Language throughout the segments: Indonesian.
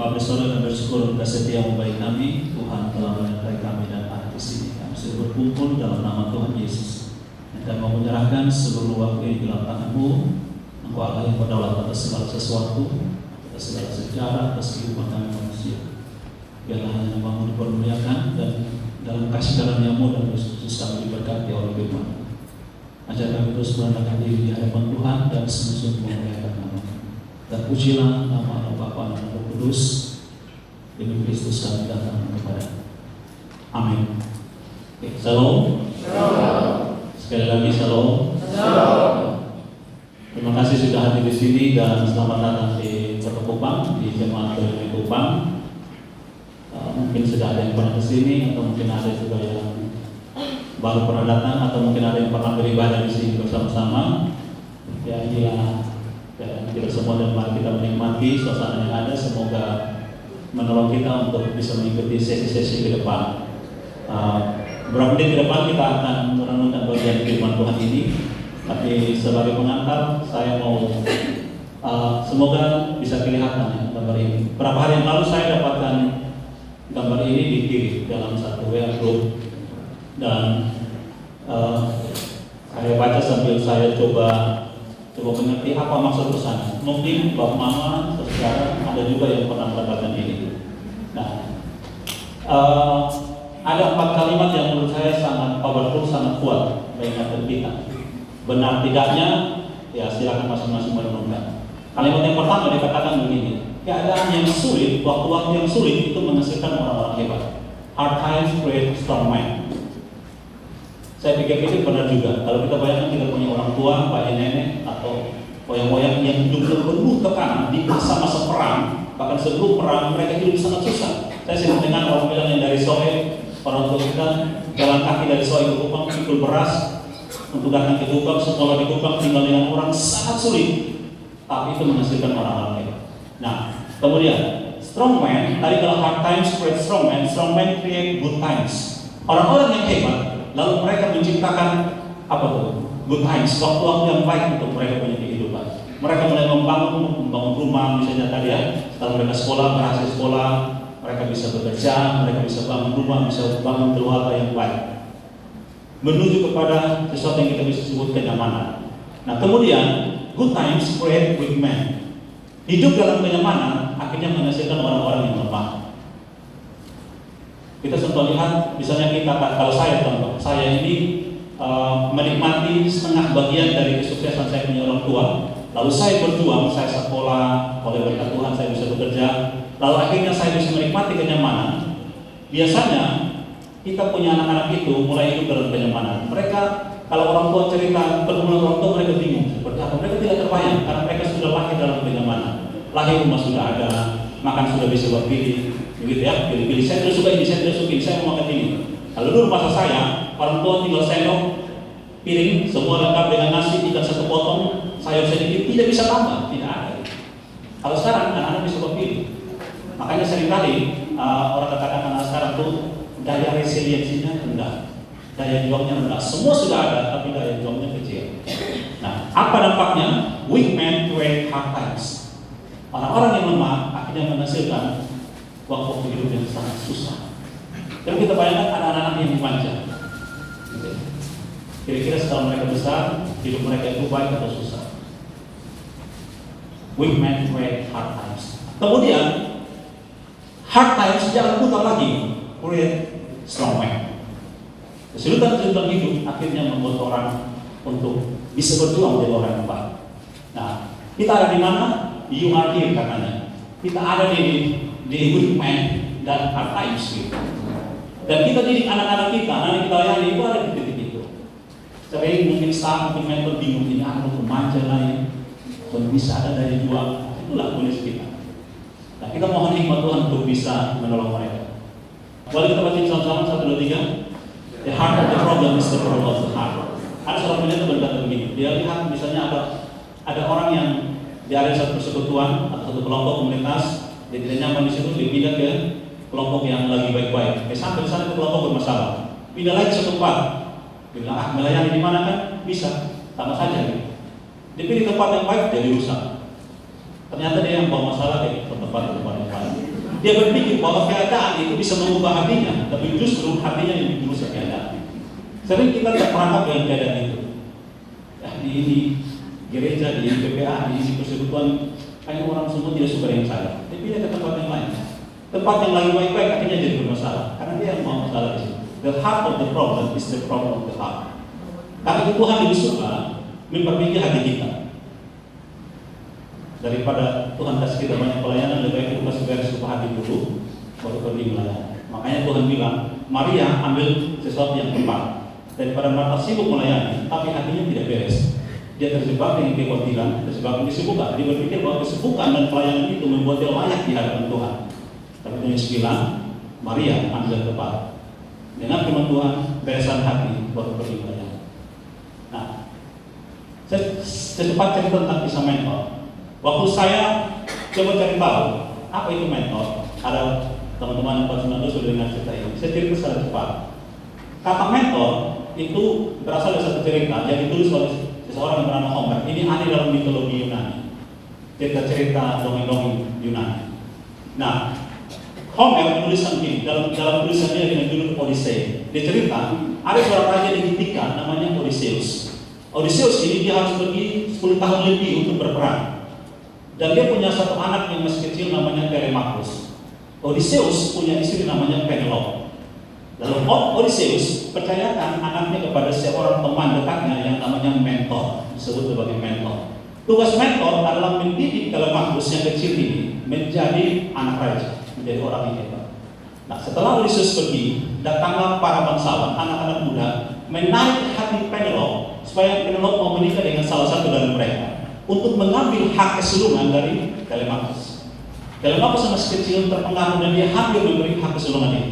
Kami bersorak dan bersyukur atas setiamu baik kami. Tuhan telah menyertai kami dan hari di sini. Kami sudah berkumpul dalam nama Tuhan Yesus. Dan mau menyerahkan seluruh waktu ini dalam tangan-Mu. Engkau Allah yang berdaulat atas segala sesuatu, atas segala sejarah, atas kehidupan kami manusia. Biarlah hanya nama-Mu dipermuliakan dan dalam kasih karunia-Mu dan khusus kami diberkati oleh firman. Ajar kami terus merendahkan diri di hadapan Tuhan dan sungguh-sungguh memuliakan nama. Dan pujilah nama Allah Bapa dan Roh Kudus demi Kristus kami datang kepada. Amin. Oke, Shalom. Sekali lagi Shalom. Terima kasih sudah hadir di sini dan selamat datang di Kota Kupang, di Jemaat Gereja Kupang. Mungkin sudah ada yang pernah ke sini atau mungkin ada juga yang baru pernah datang atau mungkin ada yang pernah beribadah di sini bersama-sama. Ya inilah kita semua dan mari kita menikmati suasana yang ada. Semoga menolong kita untuk bisa mengikuti sesi-sesi ke depan. Beberapa menit ke depan kita akan merenungkan bagian firman Tuhan ini. Tapi sebagai pengantar saya mau semoga bisa kelihatan ya, gambar ini. Beberapa hari yang lalu saya dapatkan gambar ini dikirim dalam satu WA group dan saya baca sambil saya coba mengerti apa maksud pesan. Mungkin Bapak Mama, saudara ada juga yang pernah mendapatkan ini. Nah, ada 4 kalimat yang menurut saya sangat powerful, sangat kuat mengingatkan kita. Benar tidaknya, ya silakan masing-masing merenungkan. Kalimat yang pertama dikatakan begini: keadaan yang sulit, waktu-waktu yang sulit itu menghasilkan orang-orang hebat. Hard times create strong mind. Saya pikir ini benar juga. Kalau kita bayangkan kita punya orang tua, pak nenek, atau moyang-moyang yang hidup penuh tekanan di masa-masa perang, bahkan sebelum perang mereka hidup sangat susah. Saya sering dengar orang bilang yang dari Soe, orang tua kita jalan kaki dari Soe ke Kupang, pikul beras untuk datang ke Kupang, sekolah di Kupang, tinggal dengan orang sangat sulit. Tapi itu menghasilkan orang-orang hebat. Nah, kemudian strong man, tadi kalau hard times create strong man create good times. Orang-orang yang hebat lalu mereka menciptakan apa tuh? Good times, waktu-waktu yang baik untuk mereka punya kehidupan. Mereka mulai membangun rumah, misalnya tadi ya. Setelah mereka sekolah, berhasil sekolah, mereka bisa bekerja, mereka bisa bangun rumah, bisa bangun keluarga yang baik. Menuju kepada sesuatu yang kita bisa sebut kenyamanan. Nah, kemudian good times create weak men. Hidup dalam kenyamanan akhirnya menghasilkan orang-orang yang lemah. Kita sempat lihat, misalnya kalau saya ini menikmati setengah bagian dari kesuksesan saya punya orang tua. Lalu saya berjuang, saya sekolah, oleh berkat Tuhan saya bisa bekerja. Lalu akhirnya saya bisa menikmati kenyamanan. Biasanya kita punya anak-anak itu mulai hidup dalam kenyamanan. Mereka kalau orang tua cerita pertemuan orang tua mereka bingung seperti apa. Mereka tidak terbayang karena mereka sudah lahir dalam kenyamanan. Lahir rumah sudah ada, makan sudah bisa berpilih. Begitu ya, pilih-pilih, saya tidak suka ini, saya tidak suka ini, saya mau makan ini. Kalau dulu masa saya, orang tua tinggal sendok, piring, semua lengkap dengan nasi, ikan satu potong, sayur sedikit, tidak bisa tambah, tidak ada. Kalau sekarang, anak-anak bisa berpilih. Makanya seringkali orang katakan anak sekarang tuh daya resiliensinya rendah, daya juangnya rendah. Semua sudah ada, tapi daya juangnya kecil. Nah, apa dampaknya? Weak men create hard times. Orang-orang yang lemah akhirnya menghasilkan waktu hidup yang sangat susah. Dan kita bayangkan anak-anak yang dimanja. Kira-kira setelah mereka besar, hidup mereka itu baik atau susah? Weak men create hard times. Kemudian hard times jangan putar lagi, create strong men. Kesulitan-kesulitan hidup akhirnya membuat orang untuk bisa berjuang menjadi orang yang baik. Nah, kita ada di mana? You are here katanya. Kita ada di weak men dan hard times gitu. Dan kita didik anak-anak kita layani itu ada di titik itu. Sering mungkin staff, mungkin mentor bingung ini anak remaja lain, bisa ada dari juang. Itulah kondisi kita. Nah, kita mohon hikmat Tuhan untuk bisa menolong mereka. Boleh kita baca sama-sama 1, 2, 3. The heart of the problem is the problem of the heart. Ada seorang pendeta berkata begini. Dia lihat misalnya ada orang yang di area satu persekutuan atau satu kelompok komunitas. Dia tidak nyaman di situ, dia pindah ke kelompok yang lagi baik-baik. Sampai di sana ke kelompok bermasalah. Pindah lagi ke tempat. Dia bilang, melayani di mana kan? Bisa, sama saja. Dia pilih tempat yang baik, jadi rusak. Ternyata dia yang bawa masalah ke tempat yang baik. Dia berpikir bahwa keadaan itu bisa mengubah hatinya, tapi justru hatinya yang merusak keadaan. Sering kita terperangkap dengan keadaan itu. Di ini gereja, di PPA, di isi persekutuan, hanya orang semua tidak suka dengan saya. Dia pindah ke tempat yang lain. Tempat yang lagi baik-baik akhirnya jadi bermasalah, karena dia yang mau masalah di situ. The heart of the problem is the problem of the heart. Karena itu Tuhan di surga memperbaiki hati kita. Daripada Tuhan kasih kita banyak pelayanan, lebih baik kita kasih beres hati dulu, baru pergi melayani. Makanya Tuhan bilang, Maria ambil sesuatu yang tepat. Daripada Marta sibuk melayani, tapi hatinya tidak beres. Dia terjebak dengan kekhawatiran, terjebak dengan kesibukan. Dia berpikir bahwa kesibukan dan pelayanan itu membuat dia layak di hadapan Tuhan. Tapi Tuhan bilang, Maria ambil yang tepat. Dengan firman Tuhan, beresan hati, baru pergi melayani. Nah, secepat cerita tentang kisah mentor. Waktu saya coba cari tahu apa itu mentor, ada teman-teman 492 sudah dengar cerita ini. Saya cerita secara cepat. Kata mentor itu berasal dari satu cerita yang ditulis oleh seseorang yang bernama Homer. Ini ada dalam mitologi Yunani, cerita-cerita dongeng-dongeng Yunani. Nah, Homer menuliskan ini dalam tulisannya dengan judul Odyssey. Dia cerita ada seorang raja di Ithaca namanya Odysseus. Odysseus ini dia harus pergi 10 tahun lebih untuk berperang. Dan dia punya satu anak yang masih kecil namanya Telemachus. Odysseus punya istri namanya Penelope. Lalu Odysseus percayakan anaknya kepada seorang teman dekatnya yang namanya mentor, disebut sebagai mentor. Tugas mentor adalah mendidik Telemachus yang kecil ini menjadi anak raja, menjadi orang yang hebat. Nah, setelah Odysseus pergi, datanglah para bangsawan, anak-anak muda, menarik hati Penelope supaya Penelope mau menikah dengan salah satu dari mereka untuk mengambil hak kesulungan dari Telemachus. Telemachus masih kecil terpengaruh dan dia hampir memberi hak kesulungan itu.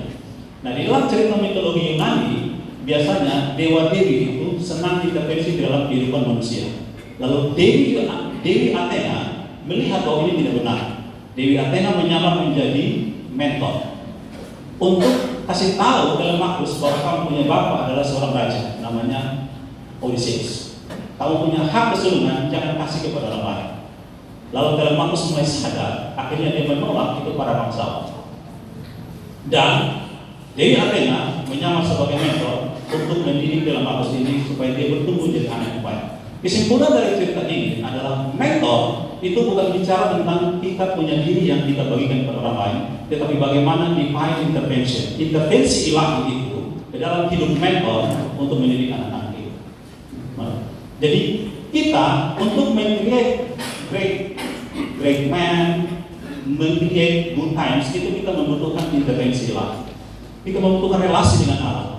Nah, di dalam cerita mitologi Yunani, biasanya dewa-dewi itu senang intervensi di dalam kehidupan manusia. Lalu Dewi Athena melihat bahwa ini tidak benar. Dewi Athena menyamar menjadi mentor untuk kasih tahu Telemachus bahwa kamu punya bapak adalah seorang raja, namanya Odysseus. Kamu punya hak kesulungan, jangan kasih kepada orang lain. Lalu Telemachus mulai sadar, akhirnya dia menolak itu para bangsawan. Dan Dewi Athena menyamar sebagai mentor untuk mendidik Telemachus ini supaya dia bertumbuh jadi anak yang baik. Kesimpulan dari cerita ini adalah mentor itu bukan bicara tentang kita punya diri yang kita bagikan kepada orang lain, tetapi bagaimana divine intervention, intervensi ilahi itu di dalam hidup mentor untuk mendidik anak-anak itu. Jadi kita untuk men-create great man, men-create good times, itu kita membutuhkan intervensi ilahi. Kita membutuhkan relasi dengan Allah.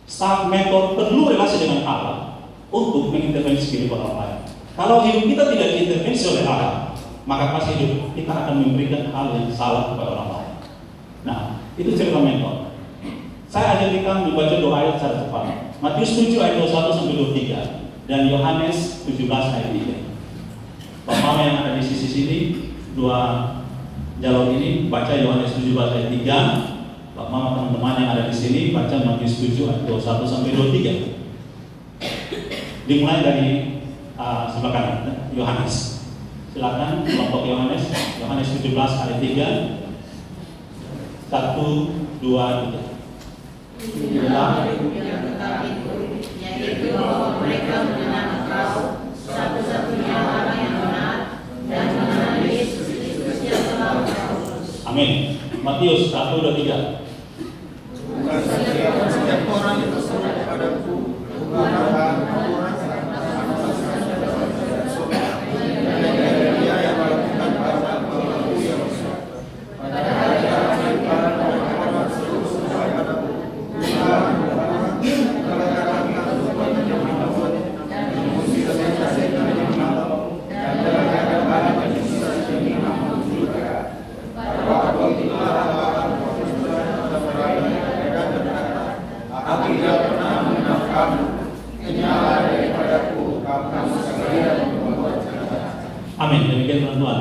Staff mentor perlu relasi dengan Allah untuk mengintervensi kehidupan orang lain. Kalau hidup kita tidak diintervensi oleh Allah, maka pasti hidup kita akan memberikan hal yang salah kepada orang lain. Nah, itu cerita mentor. Saya ajak kita membaca 2 ayat secara cepat. Matius 7 ayat 21 sampai 23 dan Yohanes 17 ayat 3. Bapak yang ada di sisi sini, 2 jalur ini baca Yohanes 17 ayat 3. Bapak teman-teman yang ada di sini baca Matius 7 ayat 21 sampai 23. Dimulai dari sebelah kanan, Yohanes. Silakan kelompok Yohanes 17 ayat 3. 1, 2, 3. Yaitu bahwa mereka mengenal Engkau satu-satunya Allah yang benar dan mengenal Yesus Kristus yang telah Engkau utus. Amin. Matius 1, 2, 3. Setiap orang yang berseru kepadaku, amin. Demikian teman-teman.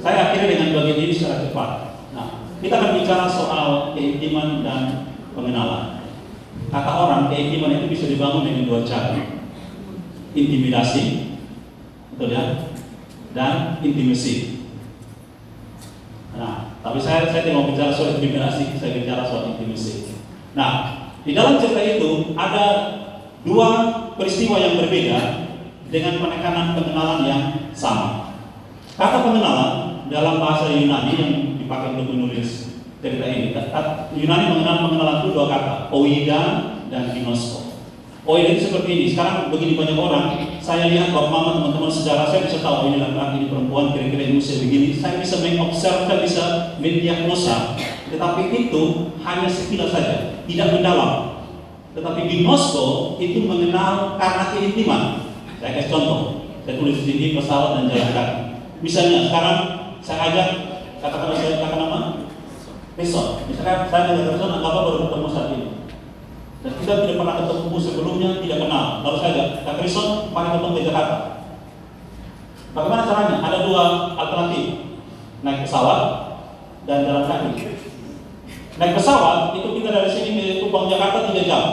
Saya akhiri dengan bagian ini secara cepat. Nah, kita akan bicara soal keintiman dan pengenalan. Kata orang, keintiman itu bisa dibangun dengan 2 cara. Intimidasi, betul ya? Dan intimasi. Nah, Tapi saya tidak mau bicara soal intimidasi, saya bicara soal intimasi. Nah, di dalam cerita itu ada dua peristiwa yang berbeda dengan penekanan pengenalan yang sama. Kata pengenalan dalam bahasa Yunani yang dipakai untuk menulis cerita ini, Yunani pengenalan itu dua kata, oida dan ginosko. Oida itu seperti ini. Sekarang begini banyak orang, saya lihat bahwa teman-teman sejarah saya bisa tahu ini laki-laki, ini perempuan, kira-kira ini usia begini. Saya bisa mengobserv, saya bisa mendiagnosa. Tetapi itu hanya sekilas saja, tidak mendalam. Tetapi ginosko itu mengenal karena keintiman. Saya kasih contoh, saya tulis di sini pesawat dan jalan kaki. Misalnya sekarang saya ajak, katakan nama Rison. Misalkan saya dengan Rison, anggap baru ketemu saat ini. Dan kita tidak pernah ketemu sebelumnya, tidak kenal. Lalu saya Kak Rison, mari ketemu ke Jakarta. Bagaimana caranya? Ada dua alternatif, naik pesawat dan jalan kaki. Naik pesawat itu kita dari sini ke Kupang Jakarta 3 jam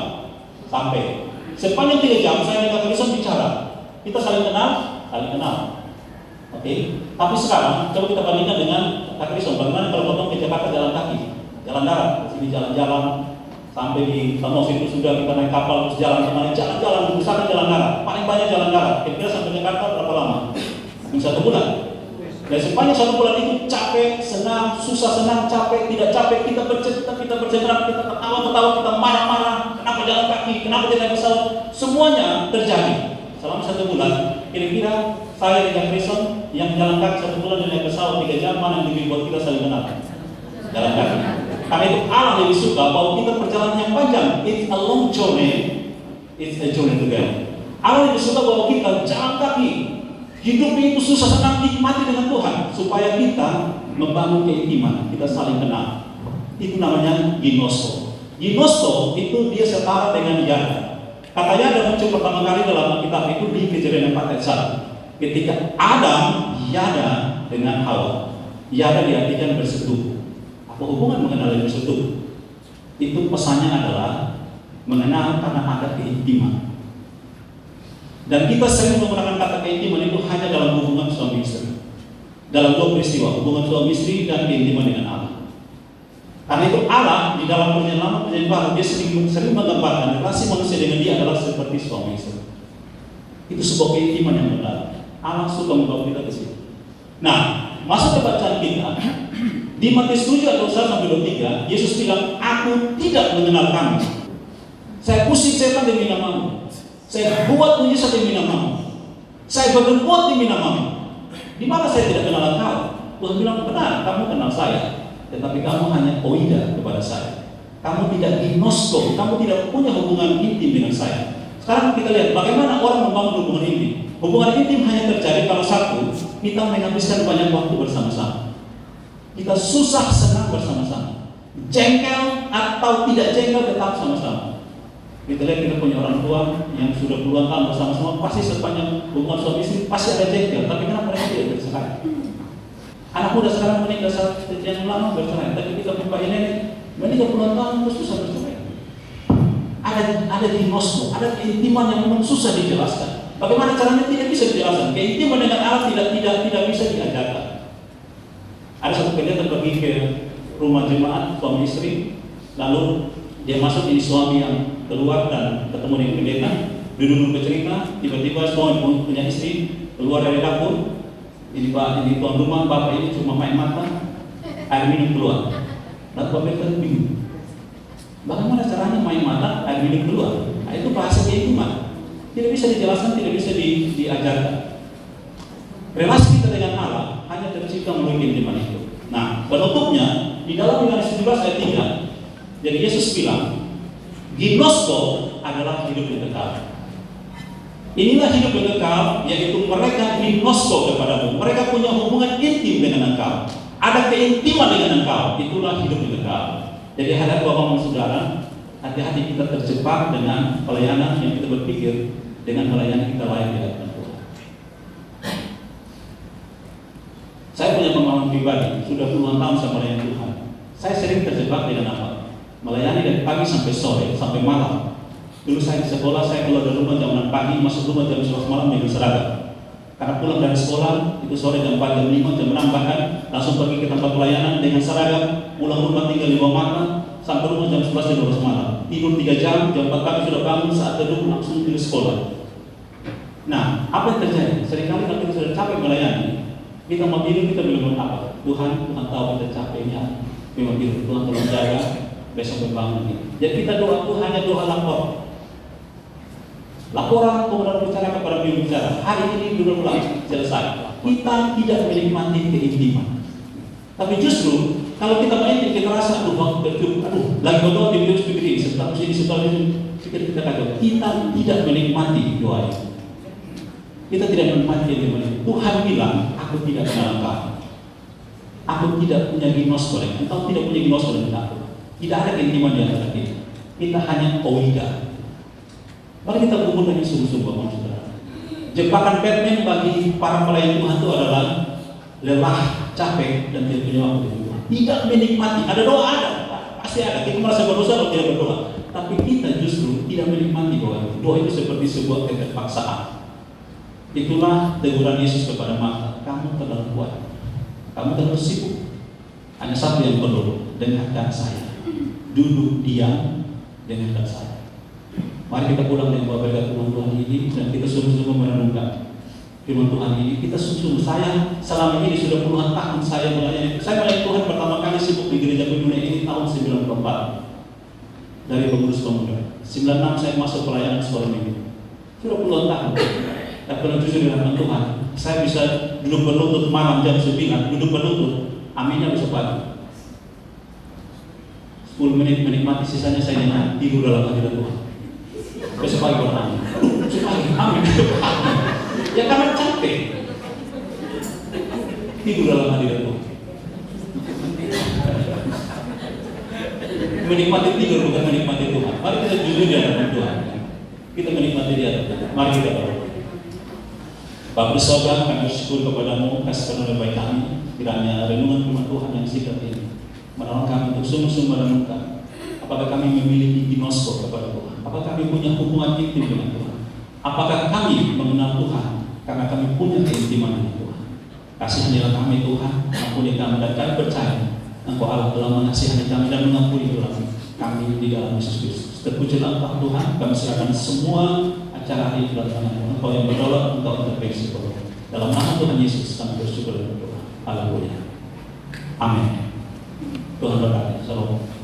sampai. Sepanjang 3 jam saya dengan Kak Rison bicara. Kita saling kenal, Oke. Tapi sekarang coba kita bandingkan dengan Kak Rison. Bagaimana kalau potong ke Jakarta jalan kaki, jalan darat, di sini jalan-jalan sampai di Samos itu sudah kita naik kapal terus jalan-jalan, misalkan jalan darat, paling banyak jalan darat. Kira-kira sampai Jakarta berapa lama? Mungkin 1 bulan. Dan sepanjang 1 bulan itu capek, senang, susah, senang, capek, tidak capek, kita bercerita, kita ketawa, kita marah-marah, kenapa jalan kaki, kenapa tidak naik pesawat, semuanya terjadi selama 1 bulan. Kira-kira saya dengan Rison yang jalan kaki 1 bulan dan naik pesawat 3 jam, mana yang lebih buat kita saling kenal? Jalan kaki. Karena itu Allah lebih suka bahwa kita perjalanan yang panjang. It's a long journey. It's a journey together. Allah lebih suka bahwa kita jalan kaki. Hidupnya itu susah senang nikmati dengan Tuhan supaya kita membangun keintiman, kita saling kenal. Itu namanya ginosko. Ginosko itu dia setara dengan yada. Kata yada muncul pertama kali dalam kitab itu di Kejadian 4 ayat 1. Ketika Adam yada dengan Hawa. Yada diartikan bersetubuh. Apa hubungan mengenal dan bersetubuh? Itu pesannya adalah mengenal karena ada keintiman. Dan kita sering menggunakan kata keintiman itu hanya dalam hubungan suami istri. Dalam 2 peristiwa, hubungan suami istri dan keintiman dengan Allah. Karena itu Allah di dalam perjalanan baru dia sering menggambarkan relasi manusia dengan dia adalah seperti suami istri. Itu sebuah keintiman yang benar. Allah suka membawa kita ke situ. Nah, masuk ke bacaan kita di Matius 7 ayat 21-23, Yesus bilang, aku tidak mengenal kamu. Saya pusing setan demi namamu. Saya buat mujizat demi namamu. Saya berbuat demi namamu. Di mana saya tidak kenal engkau? Tuhan bilang, benar, kamu kenal saya. Tetapi kamu hanya oida kepada saya. Kamu tidak ginosko, kamu tidak punya hubungan intim dengan saya. Sekarang kita lihat bagaimana orang membangun hubungan intim. Hubungan intim hanya terjadi kalau satu, kita menghabiskan banyak waktu bersama-sama. Kita susah senang bersama-sama. Jengkel atau tidak jengkel tetap sama-sama. Kita lihat kita punya orang tua yang sudah puluhan tahun bersama-sama, pasti sepanjang hubungan suami istri pasti ada jengkel. Tapi kenapa mereka tidak bercerai? Anak muda sekarang menikah saat yang lama bercerai, tapi kita punya ini menikah puluhan tahun terus susah bercerai. Ada ginosko, ada keintiman yang memang susah dijelaskan. Bagaimana caranya tidak bisa dijelaskan. Keintiman dengan Allah tidak bisa diajarkan. Ada satu pendeta pergi ke rumah jemaat suami istri, lalu dia masuk, ini suami yang keluar dan ketemu dengan pendeta, duduk bercerita, tiba-tiba suami punya istri keluar dari dapur, ini Pak, ini tuan rumah, Bapak ini cuma main mata, air minum keluar. Lalu pendeta bingung, bagaimana caranya main mata, air minum keluar? Nah, itu bahasa keintiman, tidak bisa dijelaskan, tidak bisa diajarkan. Relasi kita dengan Allah hanya tercipta melalui keintiman itu. Nah, penutupnya di dalam Yohanes 17 ayat 3, jadi Yesus bilang, ginosko adalah hidup yang kekal. Inilah hidup yang kekal, yaitu mereka ginosko kepadamu. Mereka punya hubungan intim dengan engkau. Ada keintiman dengan engkau. Itulah hidup yang kekal. Jadi hadap Bapak dan Saudara, hati-hati kita terjebak dengan pelayanan yang kita berpikir dengan pelayanan kita layak di hadapan Tuhan. Saya punya pengalaman pribadi, sudah puluhan tahun saya melayani Tuhan. Saya sering terjebak dengan apa? Melayani dari pagi sampai sore, sampai malam. Dulu saya di sekolah, saya keluar dari rumah jam 6 pagi, masuk rumah jam 11 malam dengan seragam. Karena pulang dari sekolah, itu sore jam 4, jam 5, jam 6 bahkan, langsung pergi ke tempat pelayanan dengan seragam, pulang rumah tinggal di bawah makan, sampai rumah jam 11, jam 12 malam. Tidur 3 jam, jam 4 pagi sudah bangun, saat teduh langsung ke sekolah. Nah, apa yang terjadi? Seringkali kalau kita sudah capek melayani, kita mau tidur, kita bilang apa? Tuhan tahu kita capeknya, memang tidur, Tuhan tolong jaga, besok berbangun lagi. Jadi kita doa itu hanya doa lapor. Laporan kemudian bicara kepada beliau bicara. Hari ini dulu pulang selesai. Kita tidak menikmati keintiman. Tapi justru kalau kita main kita rasa aduh lagi berdoa di video seperti ini, setelah ini kita kata kita tidak menikmati doa itu. Kita tidak menikmati itu. Tuhan bilang, aku tidak kenal kamu. Aku tidak punya ginoskolek. Engkau tidak punya ginoskolek dengan aku. Tidak ada keintiman di antara kita. Kita hanya oida. Mari kita kumpul dengan sungguh-sungguh, saudara. Jebakan Batman bagi para pelayan Tuhan itu adalah lelah, capek, dan tidak punya waktu di Tuhan. Tidak menikmati. Ada doa, ada, pasti ada. Kita merasa berdosa kalau tidak berdoa. Tapi kita justru tidak menikmati doa itu. Doa itu seperti sebuah keterpaksaan. Itulah teguran Yesus kepada Marta. Kamu terlalu kuat. Kamu terlalu sibuk. Hanya satu yang perlu, dengarkan saya. Duduk diam, dengarkan saya. Mari kita pulang dengan bawa berkat firman Tuhan ini dan kita sungguh-sungguh merenungkan firman Tuhan ini. Kita sungguh-sungguh, saya selama ini sudah puluhan tahun saya melayani Tuhan pertama kali sibuk di gereja dunia ini tahun 94 dari pengurus pemuda. 96 saya masuk pelayanan sekolah minggu. Sudah puluhan tahun. Dan kalau jujur dengan Tuhan, saya bisa duduk berlutut malam jam 9, duduk berlutut, aminnya bisa pagi. 10 menit menikmati, sisanya saya nyanyi tidur dalam hadirat Tuhan. Besok pagi bertanya, besok pagi, amin. Ya karena capek. Tidur dalam hadirat Tuhan. Menikmati tidur bukan menikmati Tuhan. Mari kita jujur di hadapan Tuhan. Kita menikmati dia. Mari kita berdoa. Bapak Surga, kami bersyukur kepadamu, kasih karunia baik kami. Kiranya renungan firman Tuhan yang singkat ini menolong kami untuk sungguh-sungguh merenungkan apakah kami memiliki ginosko kepada Tuhan, apakah kami punya hubungan intim dengan Tuhan, apakah kami mengenal Tuhan karena kami punya keintiman dengan Tuhan. Kasihanilah kami Tuhan, ampuni kami dan kami percaya Engkau Allah telah mengasihani kami dan mengampuni dosa kami di dalam Yesus Kristus. Terpujilah Engkau Tuhan, kami serahkan semua acara hari ini dalam tangan-Mu. Engkau yang berdoa, Engkau intervensi dalam nama Tuhan Yesus kami bersyukur dan berdoa. Haleluya. Amin. Tuhan berkati. Shalom.